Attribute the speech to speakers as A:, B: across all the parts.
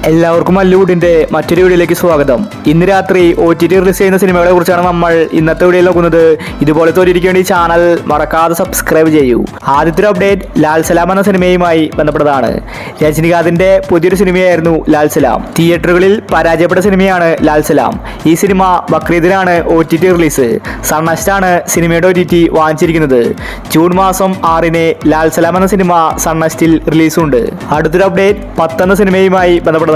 A: എല്ലാവർക്കും മല്ലുവുഡിന്റെ മറ്റൊരു വീഡിയോയിലേക്ക് സ്വാഗതം. ഇന്ന് രാത്രി OTT റിലീസ് ചെയ്യുന്ന സിനിമകളെ കുറിച്ചാണ് നമ്മൾ ഇന്നത്തെ വീഡിയോയിൽ നോക്കുന്നത്. ഇതുപോലത്തെ ഒരു വേണ്ടി ചാനൽ മറക്കാതെ സബ്സ്ക്രൈബ് ചെയ്യൂ. ആദ്യത്തെ അപ്ഡേറ്റ് ലാൽ സലാം എന്ന സിനിമയുമായി ബന്ധപ്പെട്ടതാണ്. രജനികാന്തിന്റെ പുതിയൊരു സിനിമയായിരുന്നു ലാൽ സലാം. തിയേറ്ററുകളിൽ പരാജയപ്പെട്ട സിനിമയാണ് ലാൽ സലാം. ഈ സിനിമ ബക്രീദിനാണ് OTT റിലീസ്. സൺനെക്സ്റ്റ് സിനിമയുടെ OTT വാങ്ങിച്ചിരിക്കുന്നത്. ജൂൺ മാസം 6-ന് ലാൽ സലാം എന്ന സിനിമ സൺനെക്സ്റ്റിൽ റിലീസുണ്ട്. അടുത്തൊരു അപ്ഡേറ്റ് 10 എന്ന സിനിമയുമായി ബന്ധപ്പെട്ടതാണ്.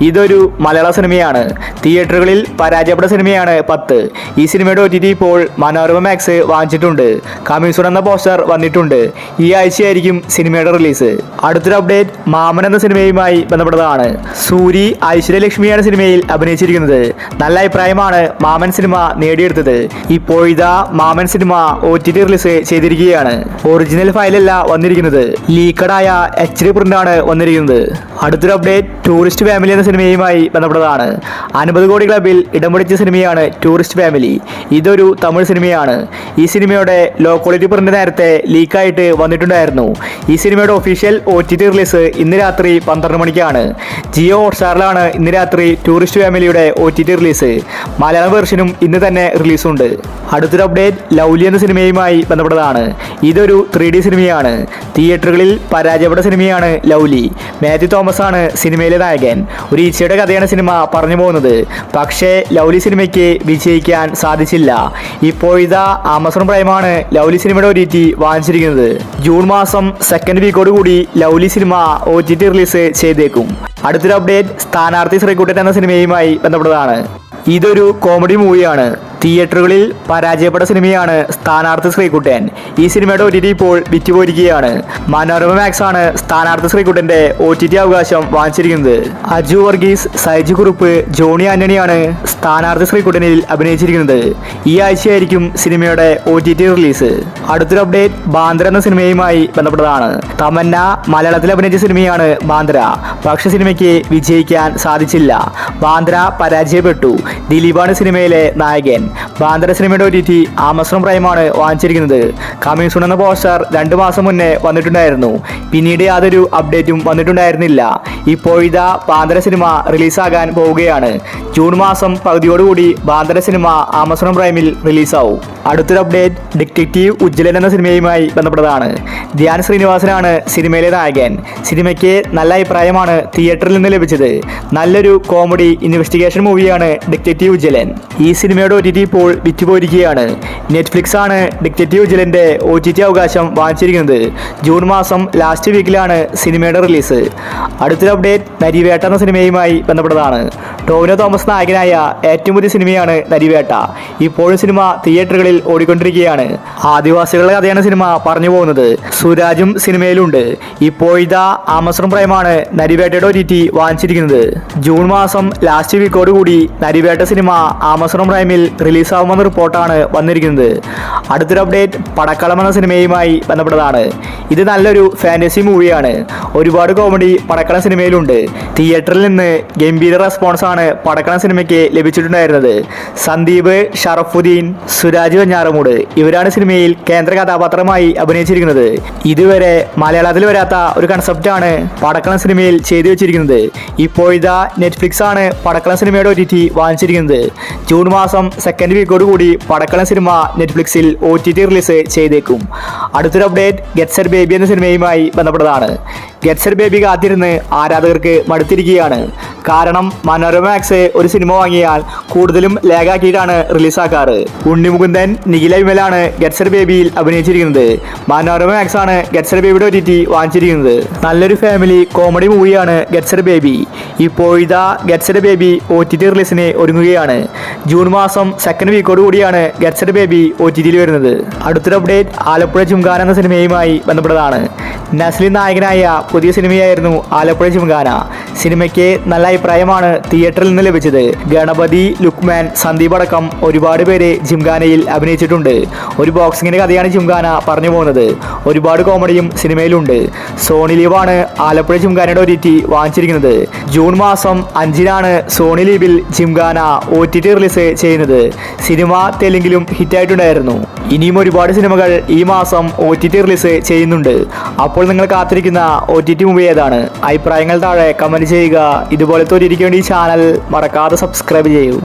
A: ഇതൊരു മലയാള സിനിമയാണ്. തിയേറ്ററുകളിൽ പരാജയപ്പെട്ട സിനിമയാണ് 10. ഈ സിനിമയുടെ OTT ഇപ്പോൾ മനോരമ മാക്സ് വാങ്ങിച്ചിട്ടുണ്ട്. കമ്മീസൂൺ എന്ന പോസ്റ്റർ വന്നിട്ടുണ്ട്. ഈ ആഴ്ചയായിരിക്കും സിനിമയുടെ റിലീസ്. അടുത്തൊരു അപ്ഡേറ്റ് മാമൻ എന്ന സിനിമയുമായി ബന്ധപ്പെട്ടതാണ്. സൂരി ഐശ്വര്യലക്ഷ്മിയാണ് സിനിമയിൽ അഭിനയിച്ചിരിക്കുന്നത്. നല്ല അഭിപ്രായമാണ് മാമൻ സിനിമ നേടിയെടുത്തത്. ഇപ്പോഴിതാ മാമൻ സിനിമ OTT റിലീസ് ചെയ്തിരിക്കുകയാണ്. ഒറിജിനൽ ഫയലല്ല വന്നിരിക്കുന്നത്, ലീക്കഡായ HD പ്രിന്റാണ് വന്നിരിക്കുന്നത്. അടുത്തൊരു അപ്ഡേറ്റ് ടൂറിസ്റ്റ് ഫാമിലി എന്ന സിനിമയുമായി ബന്ധപ്പെട്ടതാണ്. 50 കോടി ക്ലബിൽ ഇടം പിടിച്ച സിനിമയാണ് ടൂറിസ്റ്റ് ഫാമിലി. ഇതൊരു തമിഴ് സിനിമയാണ്. ഈ സിനിമയുടെ ലോ ക്വാളിറ്റി പ്രിന്റ് നേരത്തെ ലീക്കായിട്ട് വന്നിട്ടുണ്ടായിരുന്നു. ഈ സിനിമയുടെ ഒഫീഷ്യൽ OTT റിലീസ് ഇന്ന് രാത്രി 12 മണിക്കാണ്. ജിയോ ഹോട്ട്സ്റ്റാറിലാണ് ഇന്ന് രാത്രി ടൂറിസ്റ്റ് ഫാമിലിയുടെ OTT റിലീസ്. മലയാളം വേർഷനും ഇന്ന് തന്നെ റിലീസുണ്ട്. അടുത്തൊരു അപ്ഡേറ്റ് ലൗലി എന്ന സിനിമയുമായി ബന്ധപ്പെട്ടതാണ്. ഇതൊരു 3D സിനിമയാണ്. തിയേറ്ററുകളിൽ പരാജയപ്പെട്ട സിനിമയാണ് ലൗലി. മാത്യു തോമസ് ആണ് സിനിമയിലെ നായകൻ. ഒരു ഈച്ചയുടെ കഥയാണ് സിനിമ പറഞ്ഞു പോകുന്നത്. പക്ഷേ ലൗലി സിനിമയ്ക്ക് വിജയിക്കാൻ സാധിച്ചില്ല. ഇപ്പോഴിതാ ആമസോൺ പ്രൈമാണ് ലൗലി സിനിമയുടെ OTT വാങ്ങിച്ചിരിക്കുന്നത്. ജൂൺ മാസം 2nd വീക്കോട് കൂടി ലൗലി സിനിമ OTT റിലീസ് ചെയ്തേക്കും. അടുത്തൊരു അപ്ഡേറ്റ് സ്ഥാനാർത്ഥി ശ്രീകുട്ടൻ എന്ന സിനിമയുമായി ബന്ധപ്പെട്ടതാണ്. ഇതൊരു കോമഡി മൂവിയാണ്. തിയേറ്ററുകളിൽ പരാജയപ്പെട്ട സിനിമയാണ് സ്ഥാനാർത്ഥി ശ്രീകുട്ടൻ. ഈ സിനിമയുടെ OTT ഇപ്പോൾ വിറ്റുപോയിരിക്കുകയാണ്. മനോരമ മാക്സ് ആണ് സ്ഥാനാർത്ഥി ശ്രീകുട്ടന്റെ OTT അവകാശം വാങ്ങിച്ചിരിക്കുന്നത്. അജു വർഗീസ്, സൈജു കുറുപ്പ്, ജോണി ആന്റണിയാണ് സ്ഥാനാർത്ഥി ശ്രീകുട്ടനിൽ അഭിനയിച്ചിരിക്കുന്നത്. ഈ ആഴ്ചയായിരിക്കും സിനിമയുടെ OTT റിലീസ്. അടുത്തൊരു അപ്ഡേറ്റ് ബാന്ദ്ര എന്ന സിനിമയുമായി ബന്ധപ്പെട്ടതാണ്. തമന്ന മലയാളത്തിൽ അഭിനയിച്ച സിനിമയാണ് ബാന്ദ്ര. പക്ഷേ സിനിമയ്ക്ക് വിജയിക്കാൻ സാധിച്ചില്ല. ബാന്ദ്ര പരാജയപ്പെട്ടു. ദിലീപാണ് സിനിമയിലെ നായകൻ. ബാന്ദ്ര സിനിമയുടെ OTT ആമസോൺ പ്രൈമാണ് വാങ്ങിച്ചിരിക്കുന്നത്. കമ്മീസൂൺ എന്ന പോസ്റ്റർ 2 മാസം മുന്നേ വന്നിട്ടുണ്ടായിരുന്നു. പിന്നീട് യാതൊരു അപ്ഡേറ്റും വന്നിട്ടുണ്ടായിരുന്നില്ല. ഇപ്പോഴിതാ ബാന്ദ്ര സിനിമ റിലീസാകാൻ പോവുകയാണ്. ജൂൺ മാസം പകുതിയോടുകൂടി ബാന്ദ്ര സിനിമ ആമസോൺ പ്രൈമിൽ റിലീസാവും. അടുത്തൊരു അപ്ഡേറ്റ് ഡിറ്റക്റ്റീവ് ഉജ്ജ്വലൻ എന്ന സിനിമയുമായി ബന്ധപ്പെട്ടതാണ്. ധ്യാൻ ശ്രീനിവാസനാണ് സിനിമയിലെ നായകൻ. സിനിമയ്ക്ക് നല്ല അഭിപ്രായമാണ് തിയേറ്ററിൽ നിന്ന് ലഭിച്ചത്. നല്ലൊരു കോമഡി ഇൻവെസ്റ്റിഗേഷൻ മൂവിയാണ് ഡിറ്റക്റ്റീവ് ഉജ്ജ്വലൻ. ഈ സിനിമയുടെ OTT ഇപ്പോൾ വിറ്റുപോയിരിക്കുകയാണ്. നെറ്റ്ഫ്ലിക്സ് ആണ് ഡിറ്റക്റ്റീവ് ഉജ്ജ്വലന്റെ OTT അവകാശം വാങ്ങിച്ചിരിക്കുന്നത്. ജൂൺ മാസം ലാസ്റ്റ് വീക്കിലാണ് സിനിമയുടെ റിലീസ്. അടുത്തൊരു അപ്ഡേറ്റ് നരിവേട്ട എന്ന സിനിമയുമായി ബന്ധപ്പെട്ടതാണ്. ടോവിനോ തോമസ് നായകനായ ഏറ്റവും പുതിയ സിനിമയാണ് നരിവേട്ട. ഇപ്പോഴും സിനിമ തിയേറ്ററുകളിൽ ഓടിക്കൊണ്ടിരിക്കുകയാണ്. ആദിവാസികളുടെ കഥയാണ് സിനിമ പറഞ്ഞു പോകുന്നത്. സുരാജും സിനിമയിലുണ്ട്. ഇപ്പോഴിതാ ആമസോൺ പ്രൈമാണ് നരിവേട്ടയുടെ OTT വാങ്ങിച്ചിരിക്കുന്നത്. ജൂൺ മാസം ലാസ്റ്റ് വീക്കോട് കൂടി നരിവേട്ട സിനിമ ആമസോൺ പ്രൈമിൽ റിലീസാവുമെന്ന റിപ്പോർട്ടാണ് വന്നിരിക്കുന്നത്. അടുത്തൊരു അപ്ഡേറ്റ് പടക്കളം എന്ന സിനിമയുമായി ബന്ധപ്പെട്ടതാണ്. ഇത് നല്ലൊരു ഫാന്റസി മൂവിയാണ്. ഒരുപാട് കോമഡി പടക്കളം സിനിമയിലുണ്ട്. തിയേറ്ററിൽ നിന്ന് ഗംഭീര റെസ്പോൺസ് ആണ് പടക്കളം സിനിമയ്ക്ക് ലഭിച്ചിട്ടുണ്ടായിരുന്നത്. സന്ദീപ്, ഷറഫുദ്ദീൻ, സുരാജ് വെഞ്ഞാറമൂട് ഇവരാണ് സിനിമയിൽ കേന്ദ്ര കഥാപാത്രമായി അഭിനയിച്ചിരിക്കുന്നത്. ഇതുവരെ മലയാളത്തിൽ വരാത്ത ഒരു കൺസെപ്റ്റാണ് പടക്കളം സിനിമയിൽ ചെയ്തു വെച്ചിരിക്കുന്നത്. ഇപ്പോഴിതാ നെറ്റ്ഫ്ലിക്സ് ആണ് പടക്കളം സിനിമയുടെ OTT വാങ്ങിച്ചിരിക്കുന്നത്. ജൂൺ മാസം 2nd വീക്കോട് കൂടി പടക്കളം സിനിമ നെറ്റ്ഫ്ലിക്സിൽ OTT റിലീസ് ചെയ്തേക്കും. അടുത്തൊരു അപ്ഡേറ്റ് ഗെറ്റ് സെറ്റ് ബേബി എന്ന സിനിമയുമായി ബന്ധപ്പെട്ടതാണ്. ഗെറ്റ് സെറ്റ് ബേബി കാത്തിരുന്ന് ആരാധകർക്ക് മടുത്തിരിക്കുകയാണ്. കാരണം മനോരമ മാക്സ് ഒരു സിനിമ വാങ്ങിയാൽ കൂടുതലും ലാഗാക്കിയിട്ടാണ് റിലീസാക്കാറ്. ഉണ്ണിമുകുന്ദൻ, നിഖില വിമലാണ് ഗെറ്റ് സെറ്റ് ബേബിയിൽ അഭിനയിച്ചിരിക്കുന്നത്. മനോരമ മാക്സ് ആണ് ഗെറ്റ് സെറ്റ് ബേബിയുടെ OTT വാങ്ങിച്ചിരിക്കുന്നത്. നല്ലൊരു ഫാമിലി കോമഡി മൂവിയാണ് ഗെറ്റ് സെറ്റ് ബേബി. ഇപ്പോഴിതാ ഗെറ്റ് സെറ്റ് ബേബി OTT റിലീസിന് ഒരുങ്ങുകയാണ്. ജൂൺ മാസം 2nd വീക്കോട് കൂടിയാണ് ഗെറ്റ് സെറ്റ് ബേബി OTTയിൽ വരുന്നത്. അടുത്തൊരു അപ്ഡേറ്റ് ആലപ്പുഴ ജിംഖാന എന്ന സിനിമയുമായി ബന്ധപ്പെട്ടതാണ്. നസ്ലിൻ നായകനായ പുതിയ സിനിമയായിരുന്നു ആലപ്പുഴ ജിംഖാന. സിനിമയ്ക്ക് നല്ല അഭിപ്രായമാണ് തിയേറ്ററിൽ നിന്ന് ലഭിച്ചത്. ഗണപതി, ലുക്മാൻ, സന്ദീപ് അടക്കം ഒരുപാട് പേര് ജിംഖാനയിൽ അഭിനയിച്ചിട്ടുണ്ട്. ഒരു ബോക്സിങ്ങിന്റെ കഥയാണ് ജിംഖാന പറഞ്ഞു പോകുന്നത്. ഒരുപാട് കോമഡിയും സിനിമയിലുണ്ട്. സോണി ലീവാണ് ആലപ്പുഴ ജിംഖാനയുടെ OTT വാങ്ങിച്ചിരിക്കുന്നത്. ജൂൺ മാസം 5-നാണ് സോണി ലീവിൽ ജിംഖാന OTT റിലീസ് ചെയ്യുന്നത്. സിനിമ തെലുങ്കിലും ഹിറ്റായിട്ടുണ്ടായിരുന്നു. ഇനിയും ഒരുപാട് സിനിമകൾ ഈ മാസം OTT റിലീസ് ചെയ്യുന്നുണ്ട്. അപ്പോൾ നിങ്ങൾ കാത്തിരിക്കുന്ന OTT മൂവി ഏതാണ്? അഭിപ്രായങ്ങൾ താഴെ കമന്റ് ചെയ്യുക. ഇതുപോലത്തെ ഒരു ഈ ചാനൽ മറക്കാതെ സബ്സ്ക്രൈബ് ചെയ്യൂ.